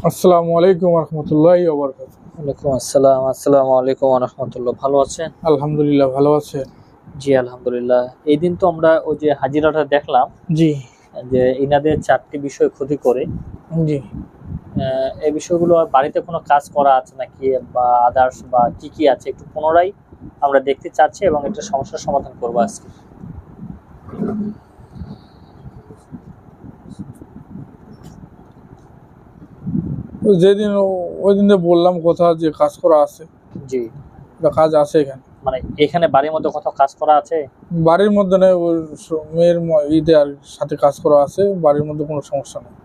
আসসালামু আলাইকুম রহমতুল্লাহি ওয়া বারাকাতুহু। ওয়ালাইকুম আসসালাম। আসসালামু আলাইকুম ওয়া রাহমাতুল্লাহ। ভালো আছেন? আলহামদুলিল্লাহ, ভালো আছেন? জি আলহামদুলিল্লাহ। এই দিন তো আমরা ওই যে হাজিরাটা দেখলাম জি যে ইনাদের 4টি বিষয় ক্ষতি করে। জি। এই বিষয়গুলো আর বাড়িতে কোনো কাজ করা আছে নাকি বা আদার্স বা কি আছে একটু পুনরায় আমরা দেখতে চাচ্ছি এবং একটা সমস্যার সমাধান করব আজকে। যেদিন ওই দিন যে বললাম কথা যে কাজ করা আছে, জি, একটা কাজ আছে এখানে মানে এখানে বাড়ির মধ্যে কোথাও কাজ করা আছে? বাড়ির মধ্যে নেই, ওই মেয়ের ঈদের সাথে কাজ করা আছে, বাড়ির মধ্যে কোনো সমস্যা নেই।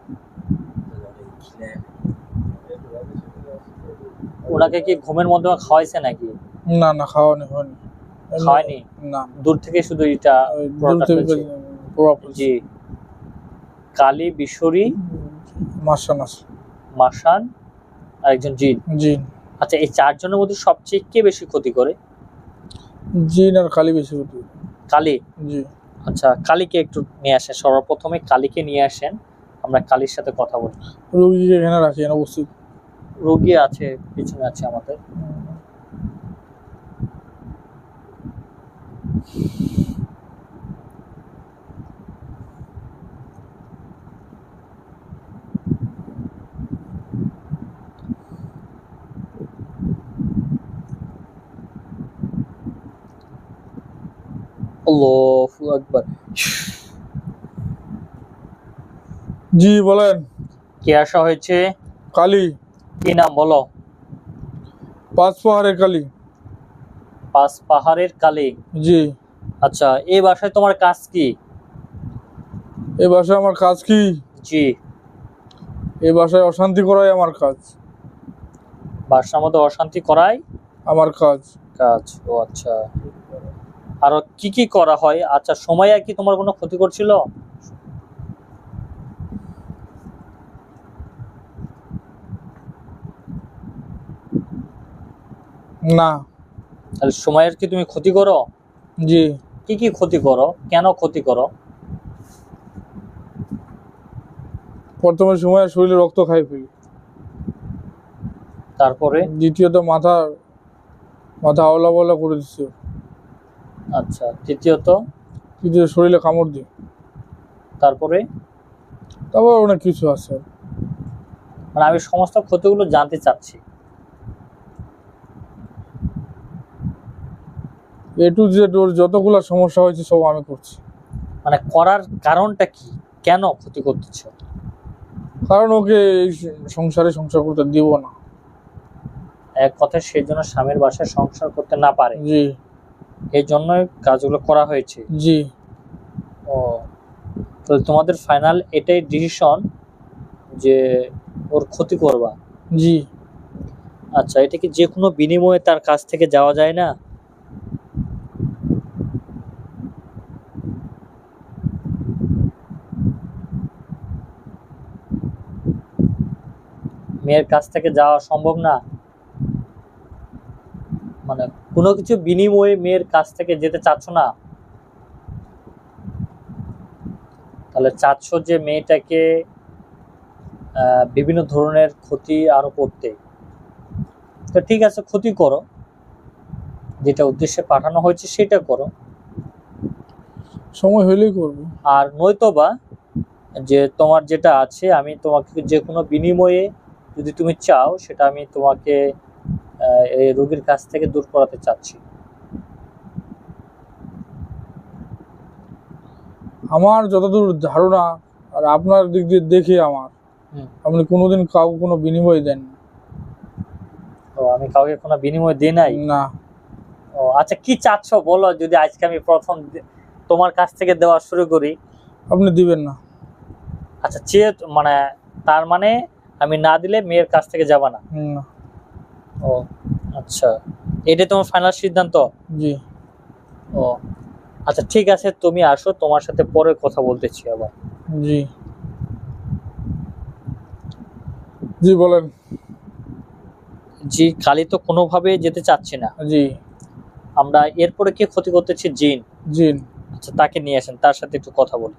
ওনাকে কি ঘুমের মধ্যে খাওয়াইছে নাকি? না না, খাওয়ানি হয়নি। খাওয়ায়নি? না, দূর থেকে শুধু এটা ওই দূর পুরোটা থেকে ফেলছে? প্রভাব পড়ছে। জি। কালী, বিশরী, মাসা নাস। মাসান আর একজন জিন। জি। আচ্ছা, এই 4 জনের মধ্যে সবচেয়ে কে বেশি ক্ষতি করে? জিন আর কালি বেশি হতো। কালী। জি। আচ্ছা, কালীকে একটু নিয়ে আসেন। সর্বপ্রথমে কালীকে নিয়ে আসেন, আমরা কালীর সাথে কথা বলি। রোগীকে এখানে রাখি উপস্থিত। রোগী আছে, পিছনে আছে আমাদের। আল্লাহু আকবার। জি বলেন। কে আসা হয়েছে? কালি, কি নাম বলো? 5 পাহাড়ের কালি। 5 পাহাড়ের কালী। জি। আচ্ছা, এই বাসায় তোমার কাজ কি? এই বাসায় আমার কাজ কি? জি। এই বাসায় অশান্তি করাই আমার কাজ। বাসার মধ্যে অশান্তি করাই আমার কাজ। কাজ। ও আচ্ছা। আরো কি কি করা হয়? আচ্ছা, সময় কি তোমার কোনো ক্ষতি করছিল? না। তাহলে সময়ের কি তুমি ক্ষতি করো? জি। কি কি ক্ষতি করো? কেন ক্ষতি করো? প্রথমে সময় শরীরে রক্ত খাই ফেলি। তারপরে? দ্বিতীয়ত মাথা আওলা বলা করে দিচ্ছে। আচ্ছা, তৃতীয়ত? তৃতীয় শরীরে কামড় দিই। তারপরে? তারপর অনেক কিছু আছে। মানে আমি সমস্ত ক্ষতিগুলো জানতে চাচ্ছি। এ টু জেড ওর যতগুলা সমস্যা হয়েছে সব আমি করছি। মানে করার কারণটা কি? কেন ক্ষতি করতেছ? কারণ ওকে এই সংসার করতে দিব না। এক কথায় সেই জন্য স্বামীর বাসায় সংসার করতে না পারে, জি। এই জন্যই কাজগুলো করা হয়েছে। জি। ও, তো তোমাদের ফাইনাল এটাই ডিসিশন যে ওর ক্ষতি করবা? জি। আচ্ছা, এটা কি যে কোনো বিনিময়ে তার কাছ থেকে যাওয়া যায় না? মেয়ের কাছ থেকে যাওয়া সম্ভব না? মানে কোনো কিছু বিনিময়ে মেয়ের কাছ থেকে যেতে চাচ্ছ না? তাহলে চাচ্ছ যে মেয়েটাকে বিভিন্ন ধরনের ক্ষতি আরো করতে। তো ঠিক আছে, ক্ষতি করো, যেটা উদ্দেশ্যে পাঠানো হয়েছে সেটা করো। সময় হলেই করবো। আর নয়তোবা যে তোমার যেটা আছে, আমি তোমাকে যে কোনো বিনিময়ে যদি তুমি চাও, সেটা আমি তোমাকে এই রোগীর কাছ থেকে দূর করাতে চাচ্ছি। আমার যতদূর ধারণা আর আপনার দিক দিয়ে দেখে আপনি কোনোদিন কাউকে কোনো বিনিময় দেন না। তো আমি কাউকে কোনো বিনিময় দিই নাই? না। ও আচ্ছা, কি চাচ্ছ বলো, যদি আজকে আমি প্রথম তোমার কাছ থেকে দেওয়া শুরু করি? আপনি দিবেন না। আচ্ছা, চেয়ে মানে তার মানে আমি না দিলে মেয়ের কাছ থেকে যাবা না? না। ও আচ্ছা, এটাই তোমার ফাইনাল সিদ্ধান্ত? জি। ও আচ্ছা, ঠিক আছে, তুমি আসো, তোমার সাথে পরে কথা বলতেছি আবার। জি। জি বলেন। জি, কালী তো কোনোভাবে যেতে চাচ্ছি না। জি। আমরা এরপরে কি ক্ষতি করতেছি? জিন। জিন। আচ্ছা, তাকে নিয়ে আসেন, তার সাথে একটু কথা বলি।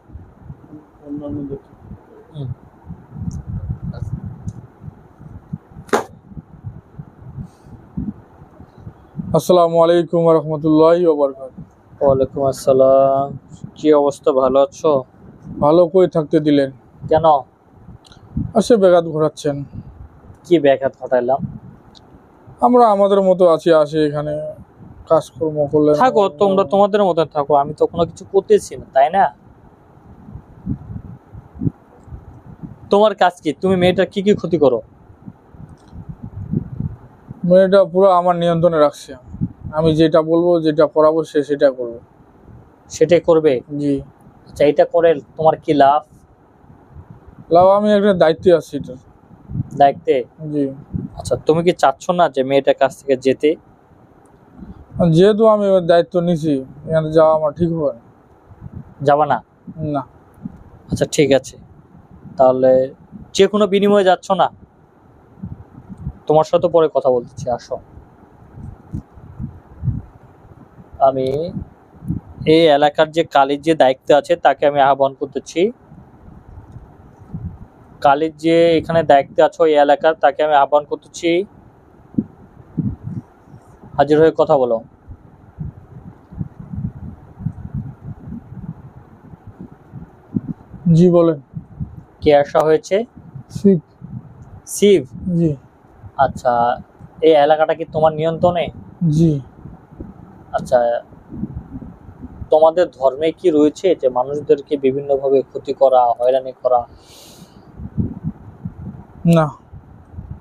আসসালামু আলাইকুম রহমতুল্লাহি ওবারাকাতুহু। ওয়ালাইকুম আসসালাম। কি অবস্থা, ভালো আছো? ভালো কই থাকতে দিলেন? কেন? আসে বেগাত ঘোরাচ্ছেন। কি ব্যাঘাত ঘটাইলাম? আমরা আমাদের মতো আছি, আসে এখানে কাজকর্ম করলেন। থাকো, তোমরা তোমাদের মতন থাকো, আমি তো কোনো কিছু করতেছি না, তাই না? তোমার কাজ কি? তুমি মেয়েটার কি কি ক্ষতি করো? মেয়েটা পুরো আমার নিয়ন্ত্রণে রাখছে। আমি যেটা বলবো, যেটা করাবো, সে সেটা করবে। সেটাই করবে? জি। আচ্ছা, এটা করে তোমার কি লাভ? লাভ, আমি একটা দায়িত্বে আছি এটার। দায়িত্বে? জি। আচ্ছা, তুমি কি চাচ্ছ না যে মেয়েটার কাছ থেকে যেতে? যেহেতু আমি ওর দায়িত্ব নিছি, এখানে যাওয়া আমার ঠিক হবে না। যাবা না? না। আচ্ছা ঠিক আছে, তাহলে যে কোনো বিনিময়ে যাচ্ছ না? তোমার সাথে পরে কথা বলতেছি, আসো। আমি এই এলাকার যে কালীর যে দায়িত্ব আছে তাকে আমি আহ্বান করতেছি। কালীর যে এখানে দায়িত্ব আছে ওই এলাকার, তাকে আমি আহ্বান করতেছি, হাজির হয়ে কথা বলো। জি বলেন। কে আসা হয়েছে? শিব। শিব? জি। আচ্ছা, এই এলাকাটা কি তোমার নিয়ন্ত্রণে? জি। আচ্ছা, তোমাদের ধর্মে কি রয়েছে যে মানুষদেরকে বিভিন্নভাবে ক্ষতি করা, হয়রানি করা? না।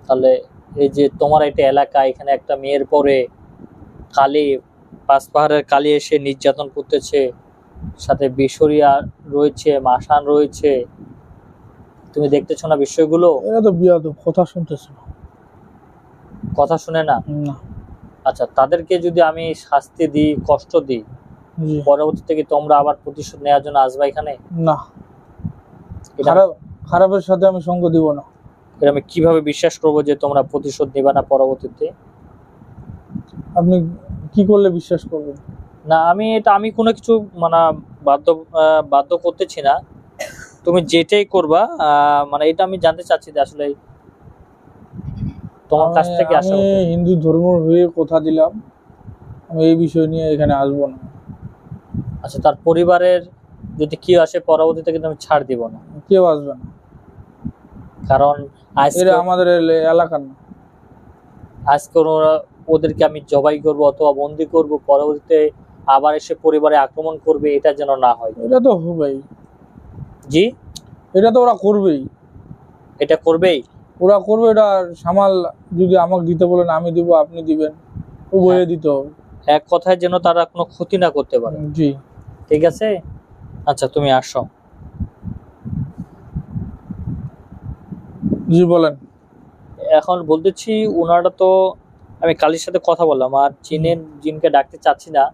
তাহলে এই যে তোমার একটা এলাকা, এখানে একটা মেয়ের পরে কালী, পাঁচ পাহাড়ের কালী এসে নির্যাতন করতেছে, সাথে বিশরিয়া রয়েছে, মাসান রয়েছে, তুমি দেখতেছো না বিষয়গুলো? এরা তো বিয়াদ, কথা শুনতেছে না। কথা শুনে না? না। আচ্ছা, তাদেরকে যদি আমি শাস্তি দিই, কষ্ট দিই, জি। পরবর্তীতে কি তোমরা আবার প্রতিশোধ নেওয়ার জন্য আসবা এখানে? না। খারাপের সাথে আমি সঙ্গ দিব না। এটা আমি কিভাবে বিশ্বাস করবো যে তোমরা প্রতিশোধ নিবা না পরবর্তীতে? আপনি কি করলে বিশ্বাস করবেন? না, আমি কোনো কিছু মানে বাধ্য করতেছি না, তুমি যেটাই করবা, মানে এটা আমি জানতে চাচ্ছি যে আসলে তোমার কাছ থেকে আসা আমি হিন্দু ধর্ম হয়ে কথা দিলাম, আমি এই বিষয় নিয়ে এখানে আসবো না। আচ্ছা, তার পরিবারের যদি কি আসে পরবর্তীতে কিন্তু আমি ছাড় দিব না। কেউ আসবে না, কারণ এরা আমাদের এলাকার না। আজকে ওদেরকে আমি জবাই করব অথবা বন্দি করব, পরবর্তীতে আবার এসে পরিবারে আক্রমণ করবে, এটা যেন না হয়। এটা তো হবেই। জি? এটা তো ওরা করবেই। এটা করবেই? ওরা করবে, এটা সামাল যদি আমাকে দিতে বলেন আমি দিব, আপনি দিবেন, উভয়ে দিতে হবে। এক কথায় যেন তারা কোনো ক্ষতি না করতে পারে। জি। ঠিক আছে, আচ্ছা তুমি আসো। জি বলেন। এখন বলতেছি, ওনারা তো, আমি কালীর সাথে কথা বললাম, আর জিনকে ডাকতে চাচ্ছি না,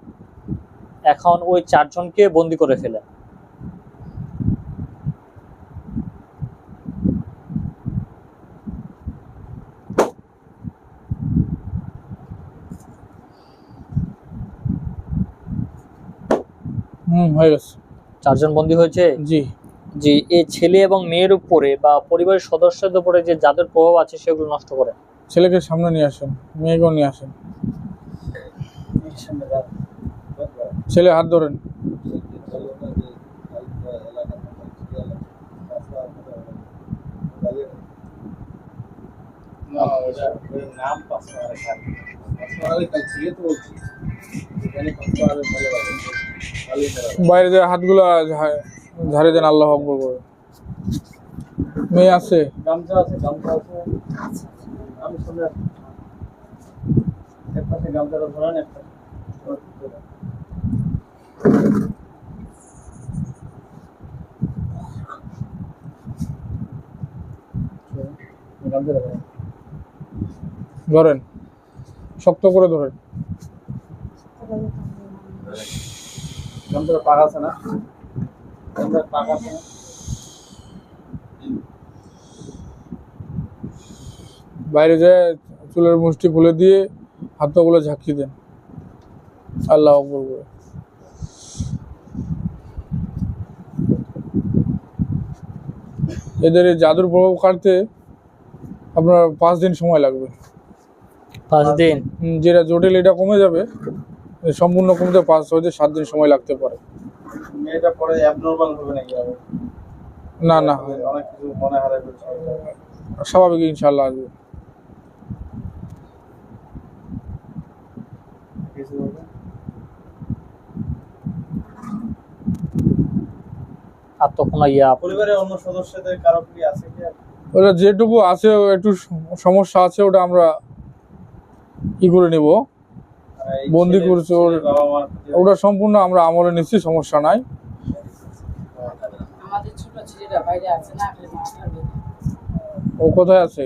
এখন ওই চারজনকে বন্দি করে ফেলে। হয়ে গেছে। চারজন বন্দি হয়েছে? জি। জি। এই ছেলে এবং মেয়ের উপরে বা পরিবারের সদস্যদের উপরে যে যাদের প্রভাব আছে সেগুলো নষ্ট করে। ছেলেকে সামনে নিয়ে আসেন, মেয়েকেও নিয়ে আসেন। ছেলে হাত ধরেন। বাইরে যে হাতগুলো ঝাড়ে দেন, আল্লাহ আকবর করে। মেয়ে আছে? গামছা আছে, গামছা আছে। আমি শুনে এক পাশে গামছাটা ধরান, একটা গামছাটা ধরান। ধরেন, শক্ত করে ধরেন। গামছাটা পাক আছে না? গামছাটা পাক আছে না? বাইরে যায় চুলের মুষ্টি খুলে দিয়ে হাতগুলো ঝাঁকি দেন, আল্লাহ আকবর করে। এদের এই জাদুর প্রভাব কাটতে আপনার 5 দিন সময় লাগবে। 5 দিন। যেটা জটিল এটা কমে যাবে, সম্পূর্ণ কমতে 5-6 থেকে 7 দিন সময় লাগতে পারে। মেয়েটা পরে অ্যাবনর্মাল হবে নাকি আবার? না না, অনেক কিছু মনে হারাই ফেলছে। স্বাভাবিক ইনশাল্লাহ আসবে। কিছু হবে? আর তখন ইয়া পরিবারের অন্য সদস্যদের কারো কি আছে কি? ওটা যেটুকু আছে একটু সমস্যা আছে, ওটা আমরা কি করে নিব, এই বন্দি ছেলের- করছে ওর, ছেলের বাবা মার প্রতি ওটা সম্পূর্ণ আমরা আমলে নিচ্ছি, সমস্যা নাই। আমাদের ছোট ছেলেটা বাইরে আছে না, খালি মাস্টার ও কোথায় আছে?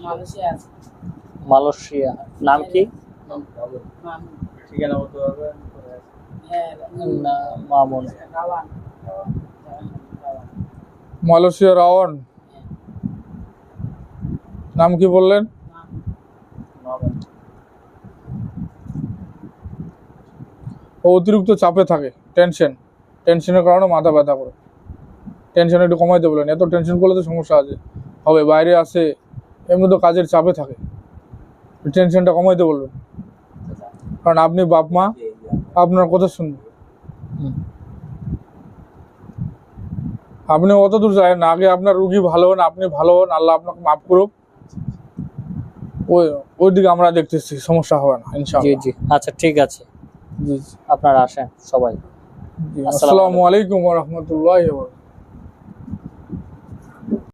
মালয়েশিয়া আছে। মালয়েশিয়া। নাম কি? মামু, ঠিকানা বলতে পারবেন? হ্যাঁ, না, মামুন। রাওয়ান। মালয়েশিয়া রাওয়ান। নাম কি বললেন? ও অতিরিক্ত চাপে থাকে, টেনশনের কারণে মাথা ব্যথা করে। টেনশন একটু কমাইতে বলেন, এত টেনশন করলে তো সমস্যা আছে হবে। বাইরে আছে, এমনি তো কাজের চাপে থাকে, টেনশনটা কমাইতে বলবেন। কারণ আপনি বাপ মা, আপনার কথা শুনবে। আপনি অত দূর যায় না, আগে আপনার রুগী ভালো হন, আপনি ভালো হন, আল্লাহ আপনাকে মাফ করুক। ওই দিকে আমরা দেখতেছি, সমস্যা হবে না জি ইনশাআল্লাহ। জি, আচ্ছা ঠিক আছে, জি আপনারা আসেন সবাই। জি। আসসালামু আলাইকুম ওয়া রাহমাতুল্লাহি ওয়া বারাকাতুহু।